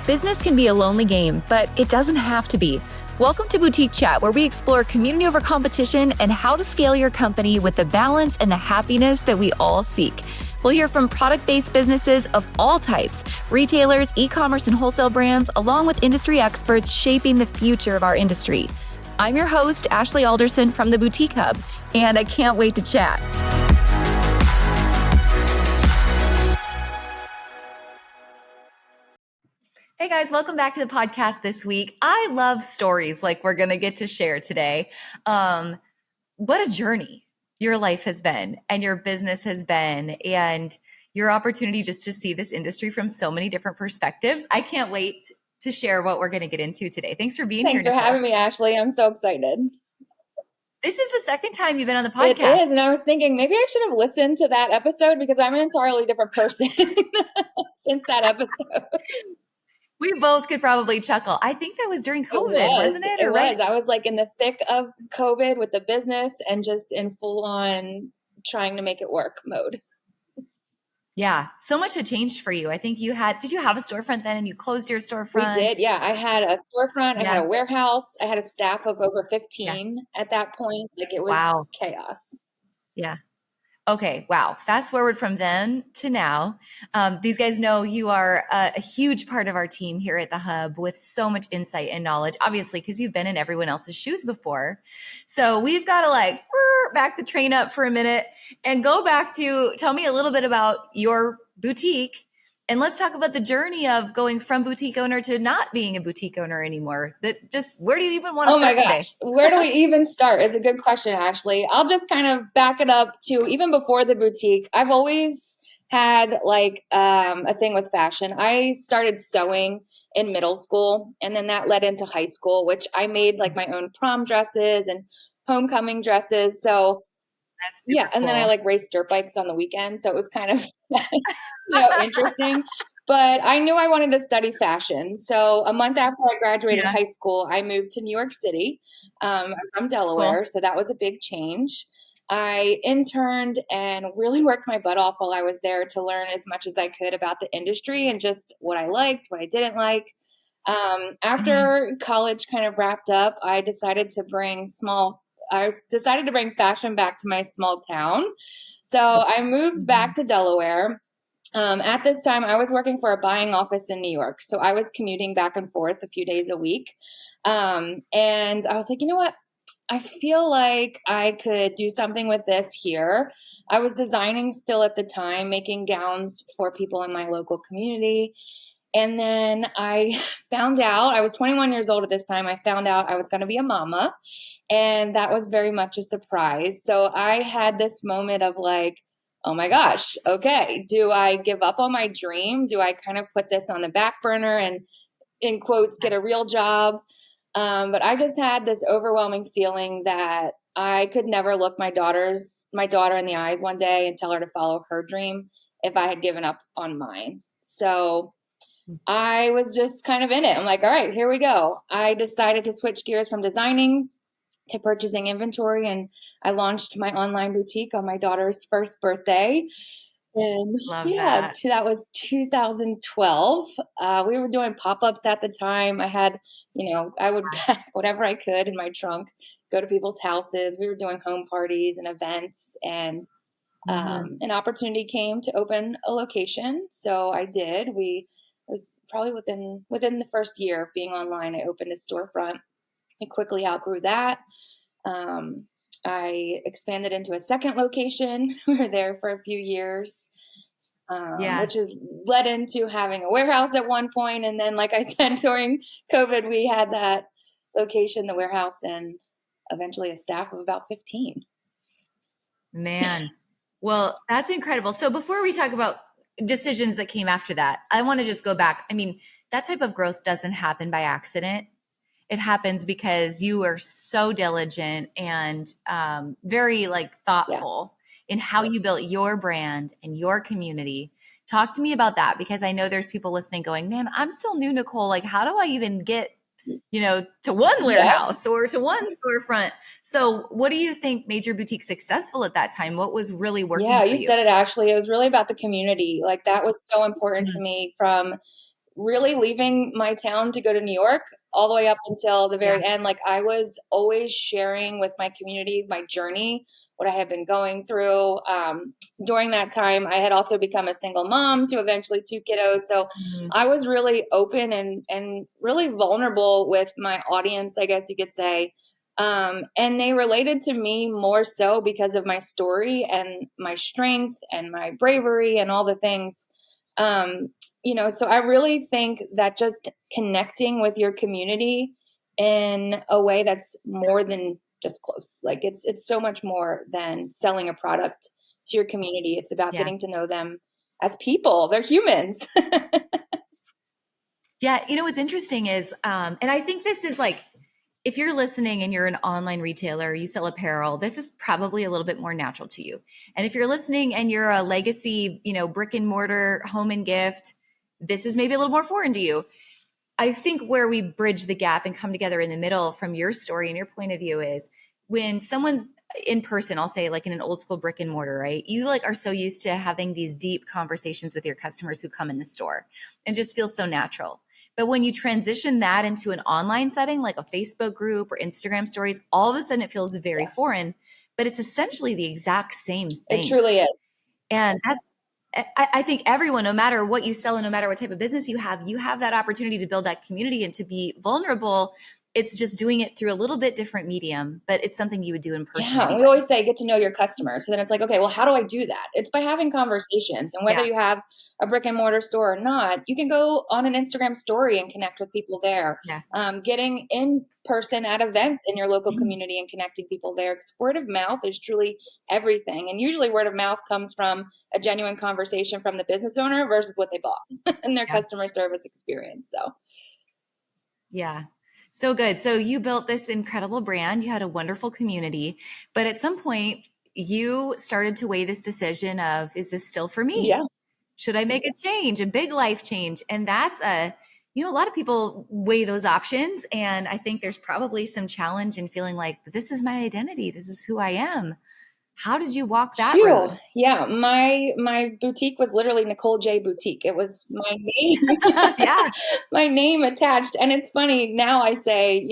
Business can be a lonely game, but it doesn't have to be. Welcome to Boutique Chat, where we explore community over competition and how to scale your company with the balance and the happiness that we all seek. We'll hear from product-based businesses of all types, retailers, e-commerce and wholesale brands, along with industry experts shaping the future of our industry. I'm your host, Ashley Alderson from the Boutique Hub, and I can't wait to chat. Hey guys, welcome back to the podcast this week. I love stories like we're going to get to share today. What a journey your life has been and your business has been, and your opportunity just to see this industry from so many different perspectives. I can't wait to share what we're going to get into today. Thanks for being here, Nicole. Thanks for having me, Ashley. I'm so excited. This is the second time you've been on the podcast. It is, and I was thinking maybe I should have listened to that episode because I'm an entirely different person since that episode. We both could probably chuckle. I think that was during COVID, wasn't it? It was. I was like in the thick of COVID with the business and just in full on trying to make it work mode. Yeah. So much had changed for you. I think did you have a storefront then and you closed your storefront? We did. Yeah. I had a storefront. I had a warehouse. I had a staff of over 15 at that point. Like it was chaos. Yeah. Okay. Wow. Fast forward from then to now. These guys know you are a huge part of our team here at the Hub with so much insight and knowledge, obviously, because you've been in everyone else's shoes before. So we've got to back the train up for a minute and go back to tell me a little bit about your boutique. And let's talk about the journey of going from boutique owner to not being a boutique owner anymore. Where do you even want to start today? Where do we even start is a good question, Ashley. I'll just kind of back it up to even before the boutique. I've always had a thing with fashion. I started sewing in middle school, and then that led into high school, which I made my own prom dresses and homecoming dresses. So and then I raced dirt bikes on the weekend. So it was kind of interesting. But I knew I wanted to study fashion. So a month after I graduated high school, I moved to New York City. I'm from Delaware. So that was a big change. I interned and really worked my butt off while I was there to learn as much as I could about the industry and just what I liked, what I didn't like. After college kind of wrapped up, I decided to bring fashion back to my small town. So I moved back to Delaware. At this time, I was working for a buying office in New York. So I was commuting back and forth a few days a week. And I was like, you know what? I feel like I could do something with this here. I was designing still at the time, making gowns for people in my local community. And then I found out, I was 21 years old at this time, I found out I was going to be a mama. And that was very much a surprise. So I had this moment of oh my gosh, okay, do I give up on my dream? Do I kind of put this on the back burner and, in quotes, get a real job? But I just had this overwhelming feeling that I could never look my daughter in the eyes one day and tell her to follow her dream if I had given up on mine. So I was just kind of in it. I'm like, all right, here we go. I decided to switch gears from designing to purchasing inventory, and I launched my online boutique on my daughter's first birthday. And that was 2012. We were doing pop-ups at the time. I had, I would pack whatever I could in my trunk, go to people's houses. We were doing home parties and events, and an opportunity came to open a location. So I did. It was probably within the first year of being online, I opened a storefront. I quickly outgrew that. I expanded into a second location. We were there for a few years, which has led into having a warehouse at one point. And then, like I said, during COVID, we had that location, the warehouse, and eventually a staff of about 15. Man, well, that's incredible. So before we talk about decisions that came after that, I want to just go back. I mean, that type of growth doesn't happen by accident. It happens because you are so diligent and very thoughtful in how you built your brand and your community. Talk to me about that, because I know there's people listening going, man, I'm still new, Nicole. How do I even get, to one warehouse or to one storefront? So what do you think made your boutique successful at that time? What was really working for you? Yeah, you said it, Ashley. It was really about the community. That was so important to me from really leaving my town to go to New York all the way up until the Yeah. very end. Like I was always sharing with my community my journey, what I had been going through. During that time, I had also become a single mom to eventually two kiddos. So Mhm. I was really open and really vulnerable with my audience, I guess you could say. And they related to me more so because of my story and my strength and my bravery and all the things. Um, so I really think that just connecting with your community in a way that's more than just close. Like it's so much more than selling a product to your community. It's about Yeah. getting to know them as people. They're humans. Yeah. What's interesting is, and I think this is like, if you're listening and you're an online retailer, you sell apparel, this is probably a little bit more natural to you. And if you're listening and you're a legacy, brick and mortar home and gift, this is maybe a little more foreign to you. I think where we bridge the gap and come together in the middle from your story and your point of view is when someone's in person, I'll say like in an old school brick and mortar, right? You like are so used to having these deep conversations with your customers who come in the store and just feels so natural. But when you transition that into an online setting, like a Facebook group or Instagram stories, all of a sudden it feels very Yeah, foreign, but it's essentially the exact same it thing. truly is. And I think everyone, no matter what you sell and no matter what type of business you have that opportunity to build that community and to be vulnerable. It's just doing it through a little bit different medium, but it's something you would do in person Yeah, we anyway. always say get to know your customer. So then it's like, okay, well, how do I do that? It's by having conversations. And whether Yeah, you have a brick and mortar store or not, you can go on an Instagram story and connect with people there. yeah, Getting in person at events in your local community and connecting people there. 'Cause word of mouth is truly everything. And usually word of mouth comes from a genuine conversation from the business owner versus what they bought and their yeah, customer service experience. So, yeah. So good. So you built this incredible brand. You had a wonderful community, but at some point you started to weigh this decision of, is this still for me? yeah. Should I make a change, a big life change? And that's a lot of people weigh those options. And I think there's probably some challenge in feeling like, this is my identity. This is who I am. How did you walk that Phew. road? Yeah, my boutique was literally Nicole J Boutique. It was my name, Yeah. my name attached. And it's funny now I say,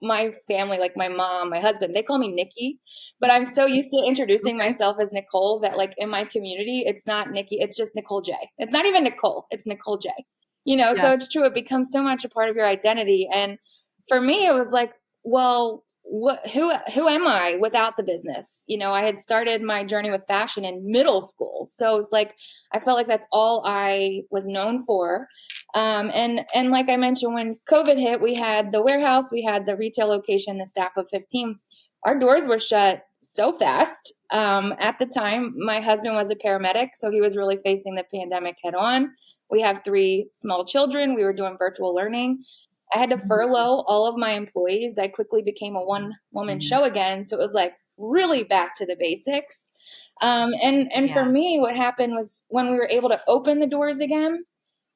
my family, like my mom, my husband, they call me Nikki, but I'm so used to introducing Okay. myself as Nicole that like in my community, it's not Nikki, it's just Nicole J. It's not even Nicole, it's Nicole J. Yeah. So it's true. It becomes so much a part of your identity. And for me, it was like, well, who am I without the business? I had started my journey with fashion in middle school, so it's like I felt like that's all I was known for. And like I mentioned, when COVID hit, we had the warehouse, we had the retail location, the staff of 15. Our doors were shut so fast. At the time, my husband was a paramedic, so he was really facing the pandemic head on. We have three small children. We were doing virtual learning. I had to furlough all of my employees. I quickly became a one woman Mhm. show again. So it was like really back to the basics. And for Yeah. me, what happened was when we were able to open the doors again,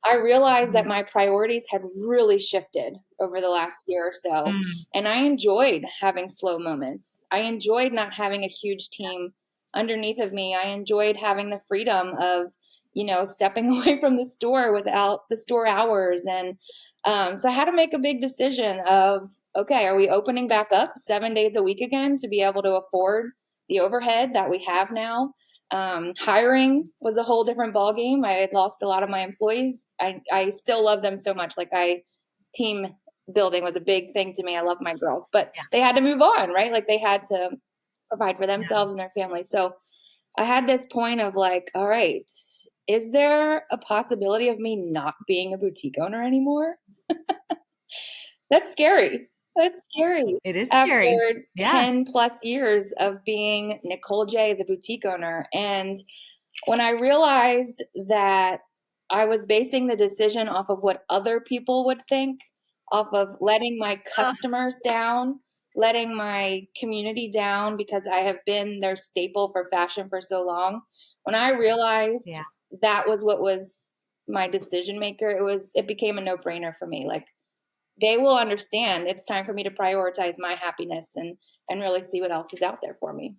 I realized that Mhm. my priorities had really shifted over the last year or so. Mm. And I enjoyed having slow moments. I enjoyed not having a huge team underneath of me. I enjoyed having the freedom of, stepping away from the store without the store hours. And so I had to make a big decision of, okay, are we opening back up 7 days a week again to be able to afford the overhead that we have now? Hiring was a whole different ballgame. I had lost a lot of my employees. I still love them so much. Team building was a big thing to me. I love my girls, but Yeah. they had to move on, right? Like they had to provide for Yeah. themselves and their families. So I had this point of like, all right, is there a possibility of me not being a boutique owner anymore? That's scary. That's scary. It is scary. After Yeah. 10 plus years of being Nicole J, the boutique owner. And when I realized that I was basing the decision off of what other people would think, off of letting my Oh, customers down, letting my community down because I have been their staple for fashion for so long. When I realized yeah. that was what was my decision maker, it became a no-brainer for me. Like they will understand it's time for me to prioritize my happiness and really see what else is out there for me.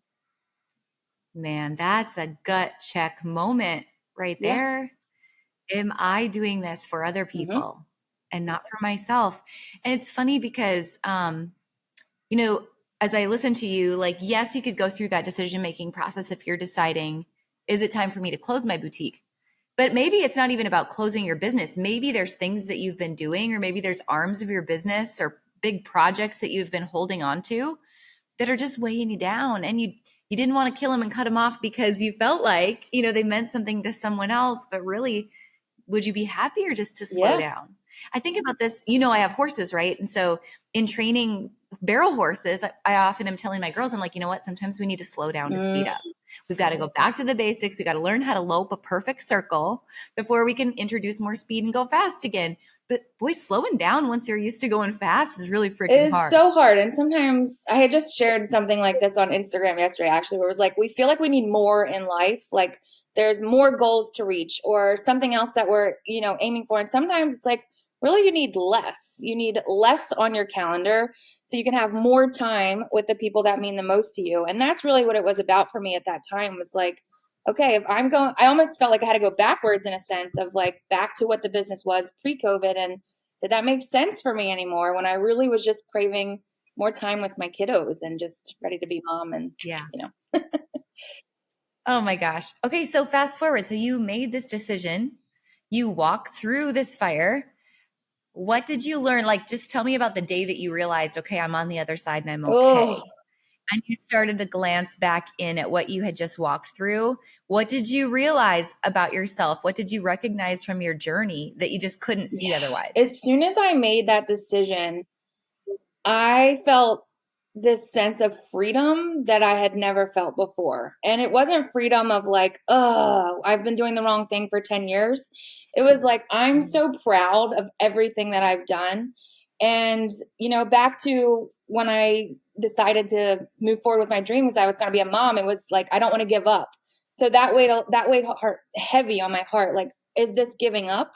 Man, that's a gut check moment right Yeah. there. am I doing this for other Mm-hmm. people and not for myself? And it's funny because, you know, as I listen to you, like, yes, you could go through that decision making process if you're deciding, is it time for me to close my boutique? But maybe it's not even about closing your business. Maybe there's things that you've been doing, or maybe there's arms of your business or big projects that you've been holding on to that are just weighing you down. And you didn't want to kill them and cut them off because you felt like, they meant something to someone else, but really, would you be happier just to slow Yeah. down? I think about this, I have horses, right? And so in training barrel horses, I often am telling my girls, I'm like, you know what? Sometimes we need to slow down to speed Mm, up. We've got to go back to the basics. We got to learn how to lope a perfect circle before we can introduce more speed and go fast again. But boy, slowing down once you're used to going fast is really it freaking is hard. so hard. And sometimes I had just shared something like this on Instagram yesterday, actually, where it was like, we feel like we need more in life. Like there's more goals to reach or something else that we're, aiming for. And sometimes it's like, really, you need less. You need less on your calendar so you can have more time with the people that mean the most to you. And that's really what it was about for me at that time was like, okay, if I'm going, I almost felt like I had to go backwards in a sense of like back to what the business was pre-COVID. And did that make sense for me anymore when I really was just craving more time with my kiddos and just ready to be mom and, Yeah. you know. Oh my gosh. Okay, so fast forward. So you made this decision. You walk through this fire. What did you learn? Like, just tell me about the day that you realized, okay, I'm on the other side and I'm Oh, okay. And you started to glance back in at what you had just walked through. What did you realize about yourself? What did you recognize from your journey that you just couldn't see yeah. otherwise? As soon as I made that decision, I felt this sense of freedom that I had never felt before. And it wasn't freedom of like, oh, I've been doing the wrong thing for 10 years. It was like, I'm so proud of everything that I've done. And, back to when I decided to move forward with my dreams, I was going to be a mom. It was like, I don't want to give up. So that weighed heavy on my heart. Like, is this giving up?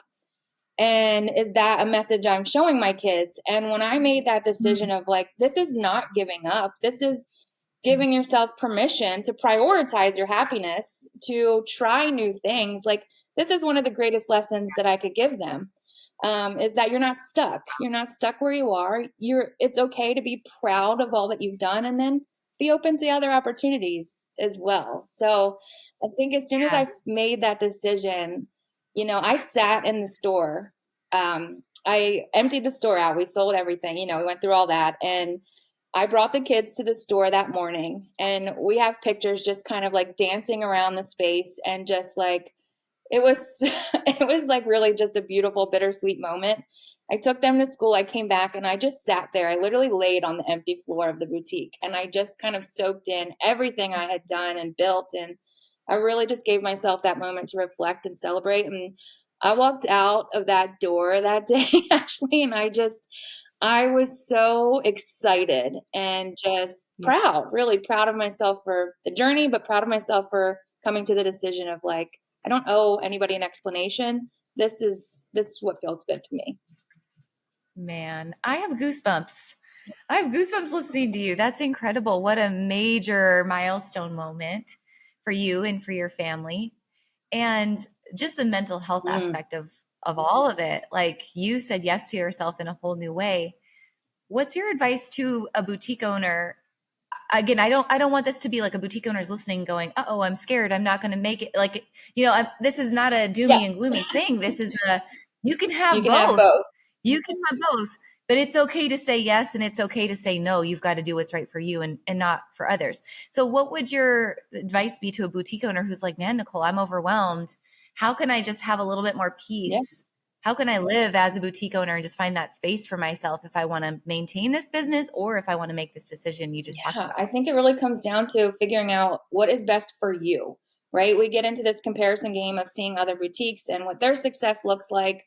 And is that a message I'm showing my kids? And when I made that decision of like, this is not giving up, this is giving yourself permission to prioritize your happiness, to try new things. Like, this is one of the greatest lessons that I could give them. Is that you're not stuck. You're not stuck where you are. It's okay to be proud of all that you've done and then be open to other opportunities as well. So I think as soon as Yeah. I made that decision, I sat in the store. I emptied the store out. We sold everything. We went through all that. And I brought the kids to the store that morning. And we have pictures just kind of like dancing around the space and just like, it was, it was like really just a beautiful, bittersweet moment. I took them to school. I came back and I just sat there. I literally laid on the empty floor of the boutique and I just kind of soaked in everything I had done and built. And I really just gave myself that moment to reflect and celebrate. And I walked out of that door that day, actually, and I was so excited and just Yeah. proud, really proud of myself for the journey, but proud of myself for coming to the decision of like, I don't owe anybody an explanation. This is what feels good to me. Man, I have goosebumps. I have goosebumps listening to you. That's incredible. What a major milestone moment for you and for your family. And just the mental health Mm, aspect of all of it. Like you said yes to yourself in a whole new way. What's your advice to a boutique owner? Again, I don't want this to be like a boutique owner's listening going, "Uh-oh, I'm scared. I'm not going to make it." Like, this is not a doomy and yes, gloomy thing. This is you can you have can have both. both. You can have both. But it's okay to say yes and it's okay to say no. You've got to do what's right for you and not for others. So what would your advice be to a boutique owner who's like, "Man, Nicole, I'm overwhelmed. How can I just have a little bit more Yeah. peace? How can I live as a boutique owner and just find that space for myself if I want to maintain this business or if I want to make this decision you just talked Yeah, about?" I think it really comes down to figuring out what is best for you, right? We get into this comparison game of seeing other boutiques and what their success looks like.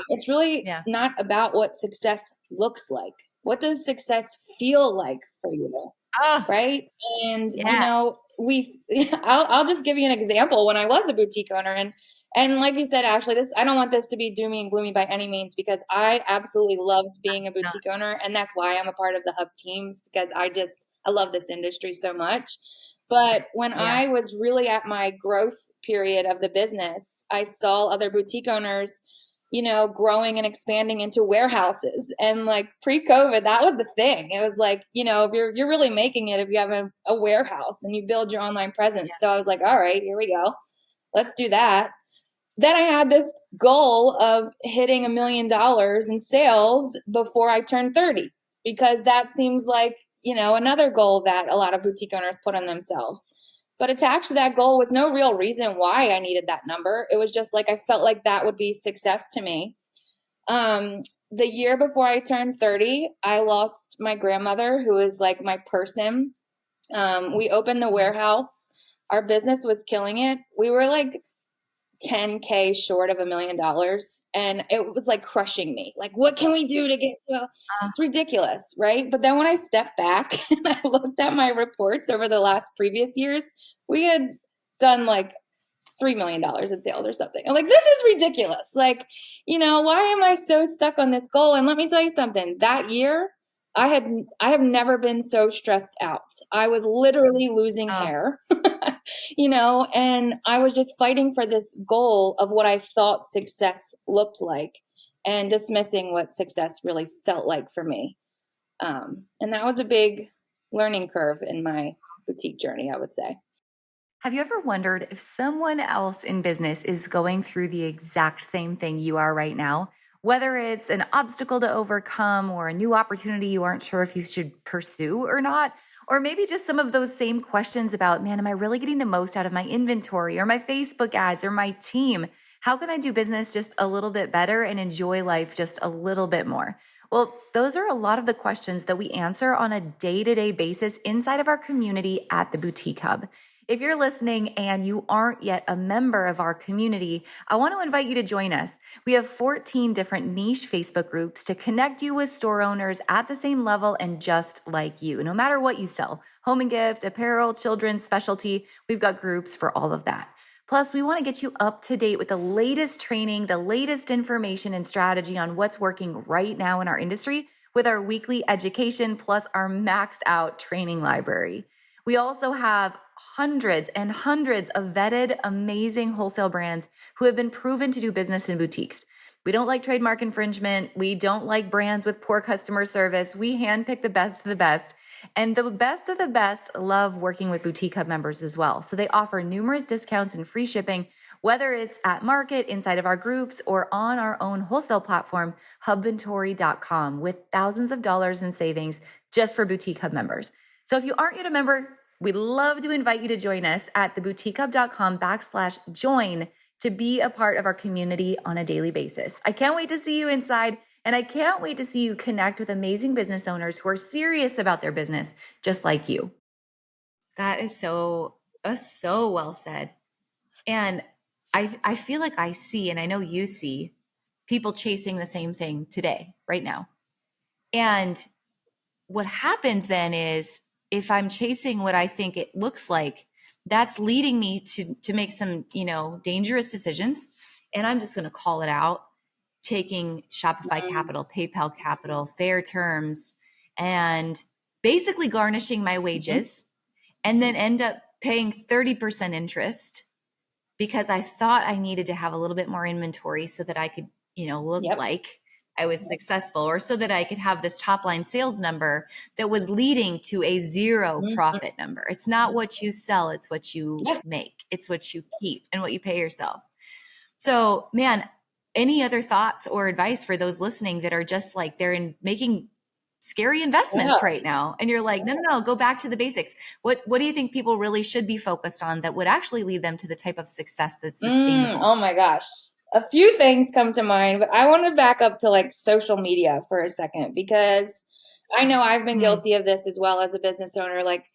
It's really Yeah. not about what success looks like. What does success feel like for you? Oh, Right. And, yeah. I'll just give you an example when I was a boutique owner and like you said, Ashley, I don't want this to be doomy and gloomy by any means because I absolutely loved being a It's not. boutique owner. And that's why I'm a part of the hub teams because I love this industry so much. But when Yeah. I was really at my growth period of the business, I saw other boutique owners, growing and expanding into warehouses. And like pre-COVID, that was the thing. It was like, if you're really making it if you have a warehouse and you build your online presence. So I was like, all right, here we go. Let's do that. Then I had this goal of hitting $1 million in sales before I turned 30, because that seems like, another goal that a lot of boutique owners put on themselves. But attached to that goal was no real reason why I needed that number. It was just like I felt like that would be success to me. The year before I turned 30, I lost my grandmother, who is like my person. We opened the warehouse. Our business was killing it. We were like 10K short of $1 million. And it was like crushing me. Like, what can we do to get to? Uh, It's ridiculous, right? But then when I stepped back and I looked at my reports over the last previous years, we had done like $3 million in sales or something. I'm like, this is ridiculous. Like, why am I so stuck on this goal? And let me tell you something. That year, I have never been so stressed out. I was literally losing uh, hair, and I was just fighting for this goal of what I thought success looked like and dismissing what success really felt like for me. And that was a big learning curve in my boutique journey, I would say. have you ever wondered if someone else in business is going through the exact same thing you are right now? Whether it's an obstacle to overcome or a new opportunity you aren't sure if you should pursue or not, or maybe just some of those same questions about, man, am I really getting the most out of my inventory or my Facebook ads or my team? How can I do business just a little bit better and enjoy life just a little bit more? Well, those are a lot of the questions that we answer on a day to day basis inside of our community at the Boutique Hub. If you're listening and you aren't yet a member of our community, I want to invite you to join us. We have 14 different niche Facebook groups to connect you with store owners at the same level and just like you, no matter what you sell home and gift, apparel, children's specialty. We've got groups for all of that. Plus, we want to get you up to date with the latest training, the latest information and strategy on what's working right now in our industry with our weekly education plus our maxed out training library. We also have hundreds and hundreds of vetted, amazing wholesale brands who have been proven to do business in boutiques. We don't like trademark infringement. We don't like brands with poor customer service. We handpick the best of the best. And the best of the best love working with Boutique Hub members as well. So they offer numerous discounts and free shipping, whether it's at market, inside of our groups, or on our own wholesale platform, hubventory.com, with thousands of dollars in savings just for Boutique Hub members. So if you aren't yet a member, we'd love to invite you to join us at theboutiquehub.com/join to be a part of our community on a daily basis. I can't wait to see you inside, and I can't wait to see you connect with amazing business owners who are serious about their business, just like you. That is so well said. And I feel like I see, and I know you see, people chasing the same thing today, right now. And what happens then is if I'm chasing what I think it looks like, that's leading me to make some, dangerous decisions. And I'm just going to call it out, taking Shopify capital, PayPal capital, fair terms, and basically garnishing my Mhm. wages, and then end up paying 30% interest because I thought I needed to have a little bit more inventory so that I could, look Yep. like I was successful, or so that I could have this top line sales number that was leading to a zero Mhm. profit number. It's not what you sell, it's what you Yep. make, it's what you keep and what you pay yourself. So, man, any other thoughts or advice for those listening that are just like they're in making scary investments Yeah. right now and you're like, no, go back to the basics. What do you think people really should be focused on that would actually lead them to the type of success that's sustainable? Oh my gosh. A few things come to mind, but I want to back up to like social media for a second, because I know I've been Hmm. guilty of this as well as a business owner. Like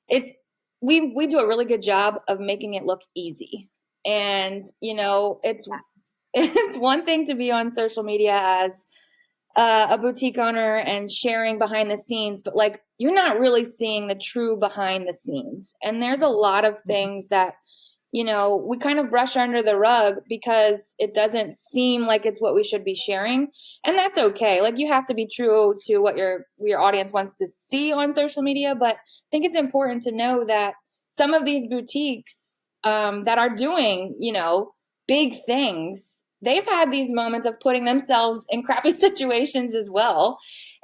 it's we do a really good job of making it look easy. And it's it's one thing to be on social media as a boutique owner and sharing behind the scenes, but like you're not really seeing the true behind the scenes. And there's a lot of things that we kind of brush under the rug because it doesn't seem like it's what we should be sharing. And that's okay. Like you have to be true to what your audience wants to see on social media, but I think it's important to know that some of these boutiques that are doing, you know, big things, they've had these moments of putting themselves in crappy situations as well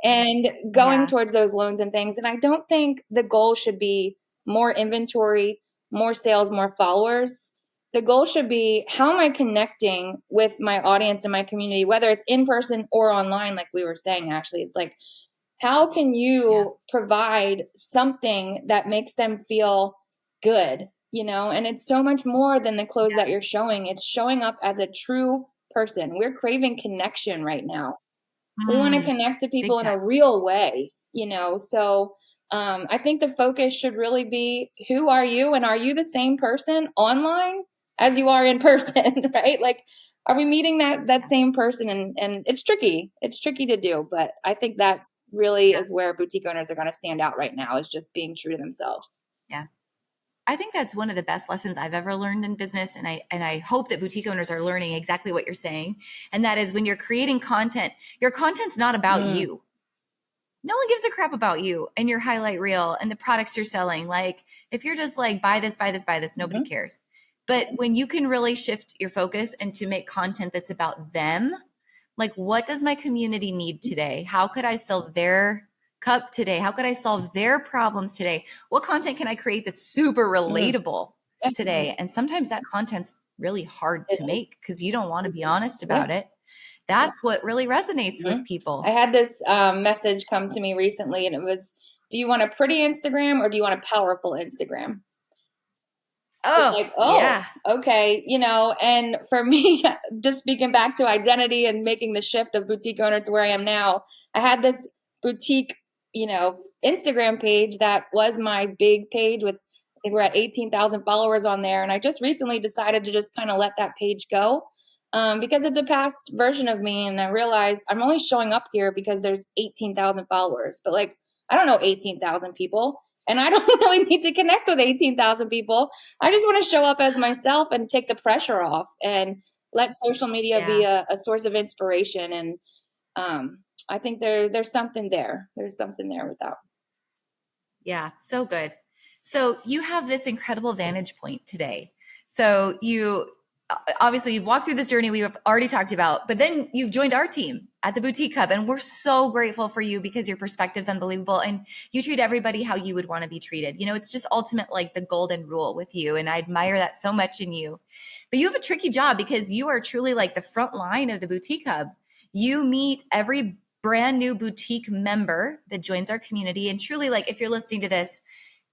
and going Yeah. towards those loans and things. And I don't think the goal should be more inventory, more sales, more followers. The goal should be, how am I connecting with my audience and my community, whether it's in person or online, like we were saying, Ashley. It's like, how can Yeah. you provide something that makes them feel good, you know? And it's so much more than the clothes that you're showing. It's showing up as a true person. We're craving connection right now. We want to Mm, connect to big people in time. a real way, you know? So I think the focus should really be, who are you? And are you the same person online as you are in person, right? Like, are we meeting that same person? And it's tricky. It's tricky to do, but I think that really is where boutique owners are going to stand out right now, is just being true to themselves. Yeah. I think that's one of the best lessons I've ever learned in business. And I hope that boutique owners are learning exactly what you're saying. And that is, when you're creating content, your content's not about Mm, you. No one gives a crap about you and your highlight reel and the products you're selling. Like, if you're just like, buy this, buy this, buy this, nobody mm-hmm, cares. But when you can really shift your focus and to make content that's about them, like, what does my community need today? How could I fill their cup today? How could I solve their problems today? What content can I create that's super mm, relatable definitely. today? And sometimes that content's really hard It to is. make because you don't want to be honest Yeah. about it. That's what really resonates Mm-hmm. with I people. had this message come to me recently, and it was, do you want a pretty Instagram or do you want a powerful Instagram? It's Oh, like, oh, yeah. okay, you know, and for me, just speaking back to identity and making the shift of boutique owner to where I am now, I had this boutique, you know, Instagram page that was my big page with, I think we're at 18,000 followers on there. And I just recently decided to just kind of let that page go because it's a past version of me. And I realized I'm only showing up here because there's 18,000 followers, but like, I don't know 18,000 people. And I don't really need to connect with 18,000 people. I just want to show up as myself and take the pressure off and let social media be Yeah. a source of inspiration. And I think there's something there. There's something there with that. Yeah. So good. So you have this incredible vantage point today. So you obviously you've walked through this journey we've already talked about, but then you've joined our team at the Boutique Hub. And we're so grateful for you because your perspective's unbelievable. And you treat everybody how you would want to be treated. You know, it's just ultimate, like the golden rule with you. And I admire that so much in you. But you have a tricky job because you are truly like the front line of the Boutique Hub. You meet every brand new boutique member that joins our community. And truly, like, if you're listening to this,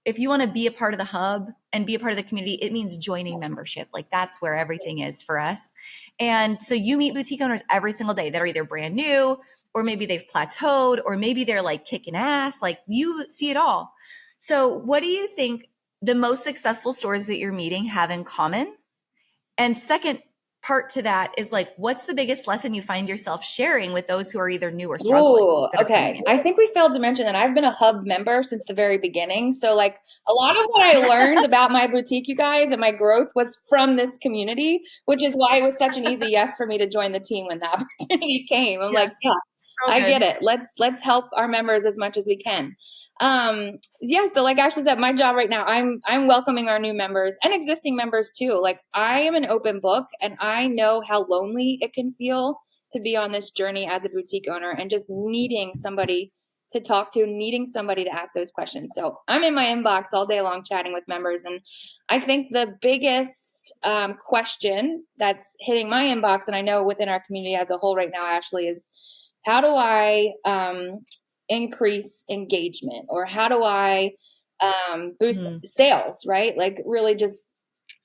if you want to be a part of the hub and be a part of the community, it means joining membership. Like, that's where everything is for us. And so you meet boutique owners every single day that are either brand new, or maybe they've plateaued, or maybe they're like kicking ass. Like, you see it all. So what do you think the most successful stores that you're meeting have in common? And second part to that is, like, what's the biggest lesson you find yourself sharing with those who are either new or struggling Ooh, that are coming okay. in? I think we failed to mention that I've been a hub member since the very beginning. So, like, a lot of what I learned about my boutique, you guys, and my growth was from this community, which is why it was such an easy yes for me to join the team when the opportunity came. I'm Yeah, like, yeah, so I get good. it. Let's help our members as much as we can. Yeah, so like Ashley said, my job right now, I'm welcoming our new members and existing members too. Like, I am an open book, and I know how lonely it can feel to be on this journey as a boutique owner and just needing somebody to talk to, needing somebody to ask those questions. So I'm in my inbox all day long chatting with members. And I think the biggest question that's hitting my inbox, and I know within our community as a whole right now, Ashley, is how do I increase engagement, or how do I boost Mm. sales, right? Like, really just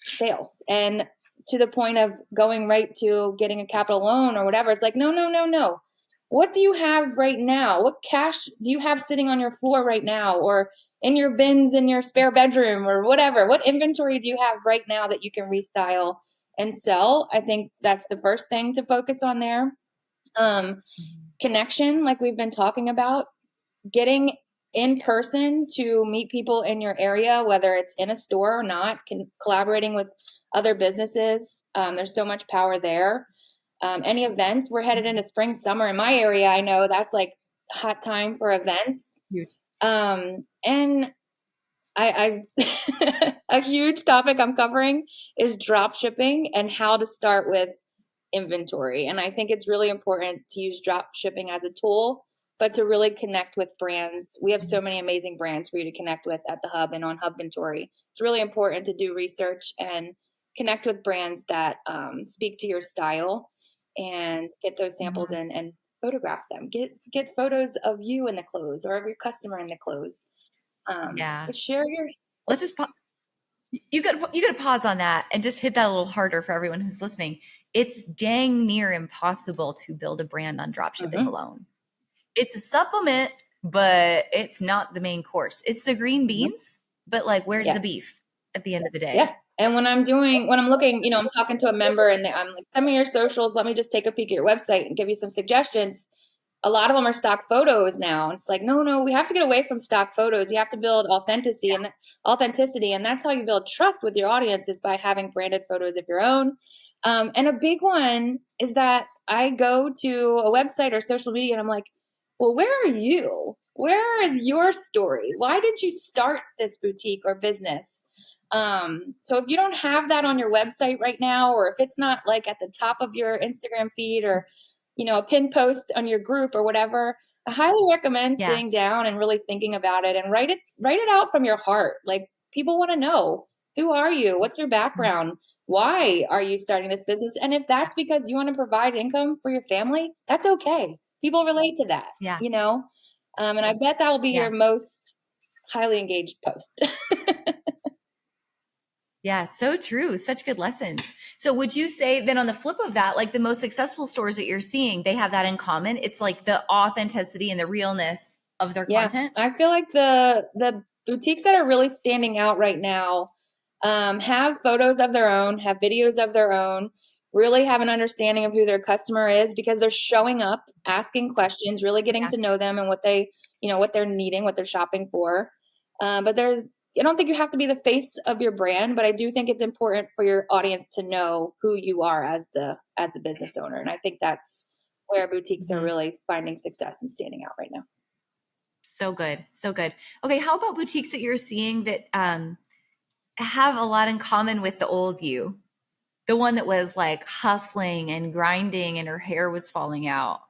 sales. And to the point of going right to getting a capital loan or whatever, it's like, no, no, no, no. What do you have right now? What cash do you have sitting on your floor right now, or in your bins in your spare bedroom, or whatever? What inventory do you have right now that you can restyle and sell? I think that's the first thing to focus on there. Um, Connection, like we've been talking about, getting in person to meet people in your area, whether it's in a store or not, collaborating with other businesses. There's so much power there. Any events, we're headed into spring, summer in my area. I know that's like hot time for events. Huge. And I a huge topic I'm covering is drop shipping and how to start with inventory. And I think it's really important to use drop shipping as a tool, but to really connect with brands. We have so many amazing brands for you to connect with at the Hub and on Hub Inventory. It's really important to do research and connect with brands that speak to your style and get those samples Mhm. in and photograph them. Get photos of you in the clothes or of your customer in the clothes. Yeah. But share your Let's just you got to pause on that and just hit that a little harder for everyone who's listening. It's dang near impossible to build a brand on dropshipping Mhm, alone. It's a supplement, but it's not the main course. It's the green mhm. beans, but like where's the Yes. beef at the end of the Yeah. day? And when I'm looking, I'm talking to a member and I'm like, send me your socials. Let me just take a peek at your website and give you some suggestions. A lot of them are stock photos now. It's like, no, we have to get away from stock photos. You have to build authenticity. And that's how you build trust with your audience is by having branded photos of your own. And a big one is that I go to a website or social media and I'm like, well, where are you? Where is your story? Why did you start this boutique or business? So if you don't have that on your website right now, or if it's not like at the top of your Instagram feed or, a pin post on your group or whatever, I highly recommend Yeah. sitting down and really thinking about it and write it out from your heart. Like people want to know, who are you? What's your background? Why are you starting this business? And if that's because you want to provide income for your family, that's okay. People relate to that, Yeah. and I bet that will be Yeah. your most highly engaged post. Yeah, so true. Such good lessons. So would you say then on the flip of that, like the most successful stores that you're seeing, they have that in common? It's like the authenticity and the realness of their Yeah, content? I feel like the boutiques that are really standing out right now have photos of their own, have videos of their own, really have an understanding of who their customer is because they're showing up, asking questions, really getting Yeah. to know them and what they're needing, what they're shopping for. But I don't think you have to be the face of your brand, but I do think it's important for your audience to know who you are as the business owner, and I think that's where boutiques are Mhm. really finding success and standing out right now. So good. So good. Okay, how about boutiques that you're seeing that have a lot in common with the old you? The one that was like hustling and grinding and her hair was falling out.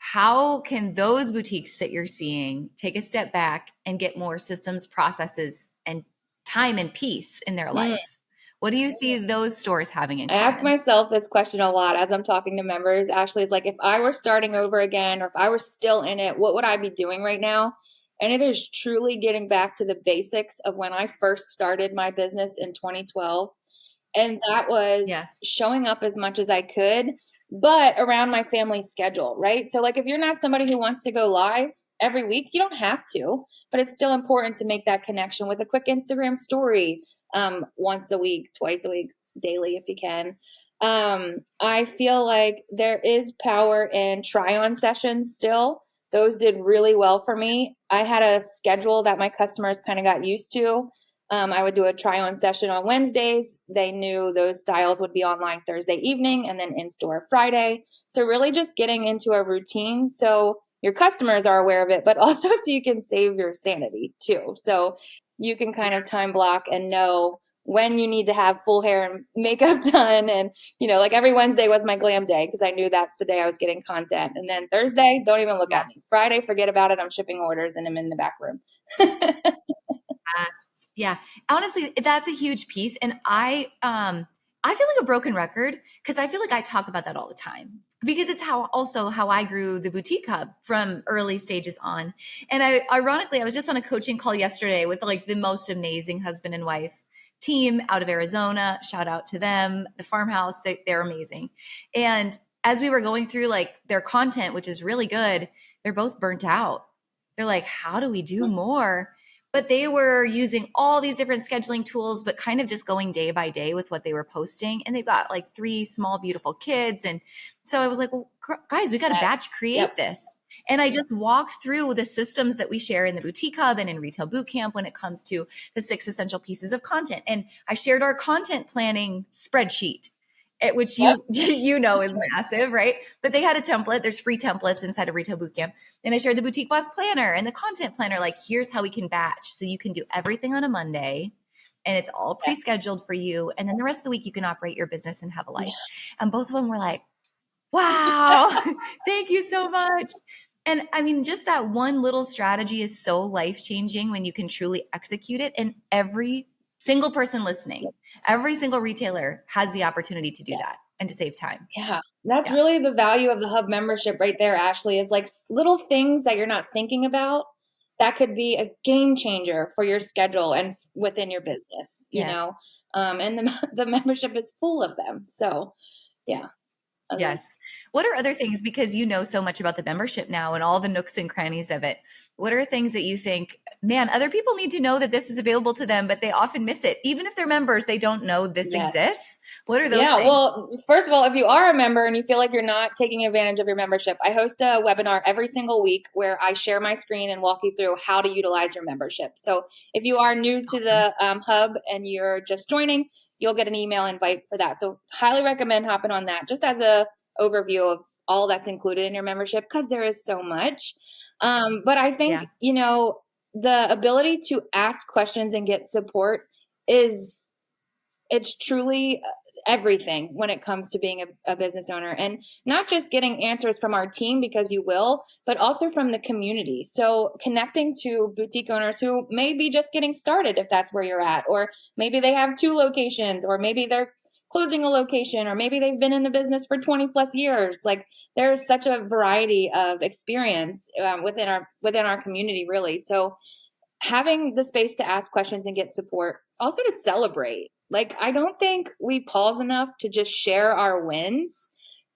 How can those boutiques that you're seeing take a step back and get more systems, processes, and time and peace in their Mm. life? What do you see those stores having in I ask common? myself this question a lot as I'm talking to members. Ashley is like, if I were starting over again or if I were still in it, what would I be doing right now? And it is truly getting back to the basics of when I first started my business in 2012. And that Yeah. was showing up as much as I could, but around my family's schedule, right? So, like, if you're not somebody who wants to go live every week, you don't have to, but it's still important to make that connection with a quick Instagram story once a week, twice a week, daily if you can. I feel like there is power in try on sessions still. Those did really well for me. I had a schedule that my customers kind of got used to. I would do a try on session on Wednesdays. They knew those styles would be online Thursday evening and then in store Friday. So, really just getting into a routine so your customers are aware of it, but also so you can save your sanity too. So, you can kind of time block and know when you need to have full hair and makeup done. And, like every Wednesday was my glam day because I knew that's the day I was getting content. And then Thursday, don't even look Yeah. at me. Friday, forget about it. I'm shipping orders and I'm in the back room. Yes. Yeah. Honestly, that's a huge piece. And I feel like a broken record because I feel like I talk about that all the time. Because it's how I grew the boutique hub from early stages on. And I was just on a coaching call yesterday with like the most amazing husband and wife team out of Arizona. Shout out to them, the farmhouse. They're amazing. And as we were going through like their content, which is really good, they're both burnt out. They're like, how do we do more? But they were using all these different scheduling tools, but kind of just going day by day with what they were posting. And they've got like three small, beautiful kids. And so I was like, well, guys, we got to Yes. batch create Yep. this. And I just walked through the systems that we share in the boutique hub and in retail boot camp when it comes to the 6 essential pieces of content. And I shared our content planning spreadsheet. which Yep. you know is massive, right? But they had a template. There's free templates inside of Retail Bootcamp. And I shared the Boutique Boss Planner and the content planner. Like, here's how we can batch. So you can do everything on a Monday and it's all Yeah. pre-scheduled for you. And then the rest of the week you can operate your business and have a Yeah. life. And both of them were like, wow, thank you so much. And I mean, just that one little strategy is so life changing when you can truly execute it. And every single person listening, every single retailer has the opportunity to do Yes. that and to save time. Yeah. That's Yeah. really the value of the hub membership right there, Ashley, is like little things that you're not thinking about that could be a game changer for your schedule and within your business, you Yeah. know? And the membership is full of them. So yeah. Yes. What are other things, because you know so much about the membership now and all the nooks and crannies of it? What are things that you think, man, other people need to know that this is available to them, but they often miss it? Even if they're members, they don't know this Yes. exists. What are those Yeah, things? well, first of all, if you are a member and you feel like you're not taking advantage of your membership, I host a webinar every single week where I share my screen and walk you through how to utilize your membership. So if you are new to Awesome. the hub and you're just joining, you'll get an email invite for that. So highly recommend hopping on that just as a overview of all that's included in your membership because there is so much. But I think, Yeah. you know, the ability to ask questions and get support is it's truly everything when it comes to being a business owner and not just getting answers from our team because you will, but also from the community. So connecting to boutique owners who may be just getting started if that's where you're at, or maybe they have 2 locations, or maybe they're closing a location, or maybe they've been in the business for 20 plus years. Like there's such a variety of experience within our community, really. So having the space to ask questions and get support, also to celebrate. Like, I don't think we pause enough to just share our wins.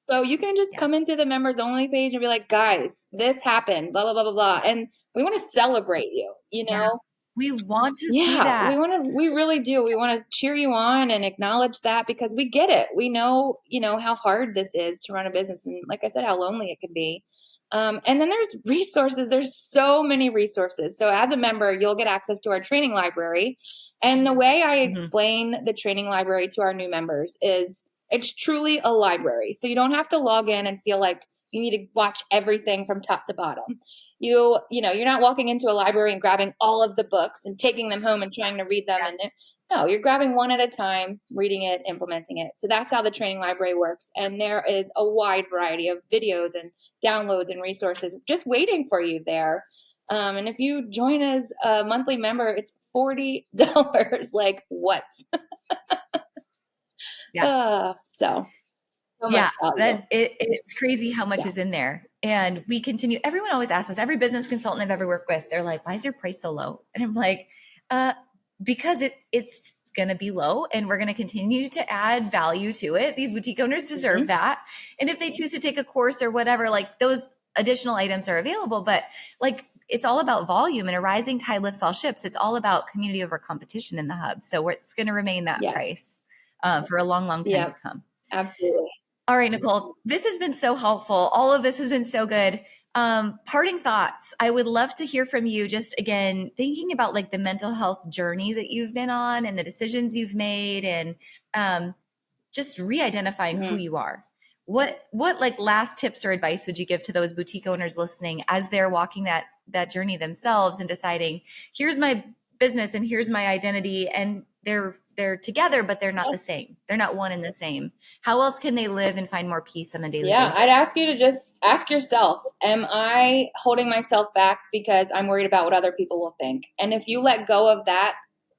So you can just Yeah. come into the members only page and be like, guys, this happened, blah, blah, blah, blah, blah. And we want to celebrate you, you Yeah. know? We want to see Yeah, that. we really do. We want to cheer you on and acknowledge that because we get it. We know, you know, how hard this is to run a business. And like I said, how lonely it can be. And then there's resources. There's so many resources. So as a member, you'll get access to our training library. And the way I Mhm. explain the training library to our new members is it's truly a library. So you don't have to log in and feel like you need to watch everything from top to bottom. You know, you're not walking into a library and grabbing all of the books and taking them home and trying to read them. Yeah. And no, you're grabbing one at a time, reading it, implementing it. So that's how the training library works. And there is a wide variety of videos and downloads and resources just waiting for you there. And if you join as a monthly member, it's $40. Like what? Yeah. So much Yeah, value. it's crazy how much Yeah. is in there. And we continue, everyone always asks us, every business consultant I've ever worked with, they're like, why is your price so low? And I'm like, uh, because it's gonna be low and we're gonna continue to add value to it. These boutique owners deserve Mm-hmm. that. And if they choose to take a course or whatever, like those additional items are available. But like it's all about volume and a rising tide lifts all ships. It's all about community over competition in the hub. So it's gonna remain that Yes. price for a long, long time to Yep. come. Absolutely. All right, Nicole, this has been so helpful. All of this has been so good. Parting thoughts. I would love to hear from you just again, thinking about like the mental health journey that you've been on and the decisions you've made and just re-identifying who Mm-hmm. you are. What like last tips or advice would you give to those boutique owners listening as they're walking that journey themselves and deciding, here's my business and here's my identity, and they're together but they're not the same. They're not one and the same. How else can they live and find more peace on a daily Yeah, I'd basis? ask you to just ask yourself, am I holding myself back because I'm worried about what other people will think? And if you let go of that,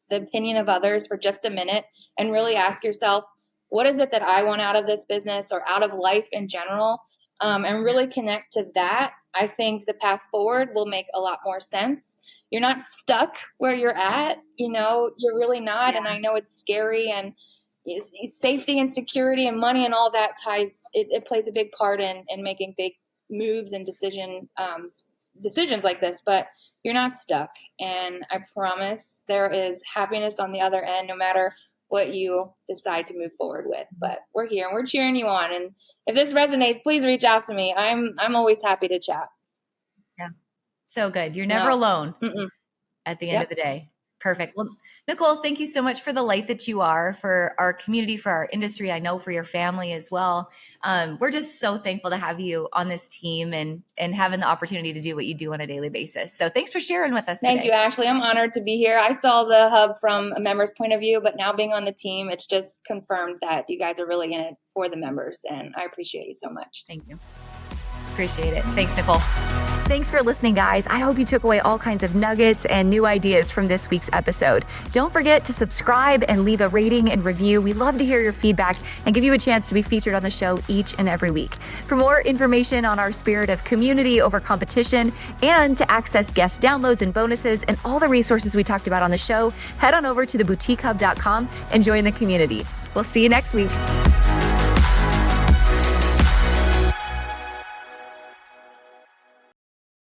the opinion of others for just a minute and really ask yourself, what is it that I want out of this business or out of life in general? And really connect to that, I think the path forward will make a lot more sense. You're not stuck where you're at, you know, you're really not. Yeah. And I know it's scary and safety and security and money and all that it plays a big part in making big moves and decisions like this, but you're not stuck, and I promise there is happiness on the other end no matter what you decide to move forward with. But we're here and we're cheering you on, and if this resonates, please reach out to me. I'm always happy to chat. Yeah. So good. You're never No. alone Mm-mm. at the end of Yep. the day. Perfect. Well, Nicole, thank you so much for the light that you are for our community, for our industry. I know for your family as well. We're just so thankful to have you on this team and having the opportunity to do what you do on a daily basis. So thanks for sharing with us Thank today. you, Ashley. I'm honored to be here. I saw the hub from a member's point of view, but now being on the team, it's just confirmed that you guys are really in it for the members, and I appreciate you so much. Thank you. Appreciate it. Thanks, Nicole. Thanks for listening, guys. I hope you took away all kinds of nuggets and new ideas from this week's episode. Don't forget to subscribe and leave a rating and review. We love to hear your feedback and give you a chance to be featured on the show each and every week. For more information on our spirit of community over competition and to access guest downloads and bonuses and all the resources we talked about on the show, head on over to theboutiquehub.com and join the community. We'll see you next week.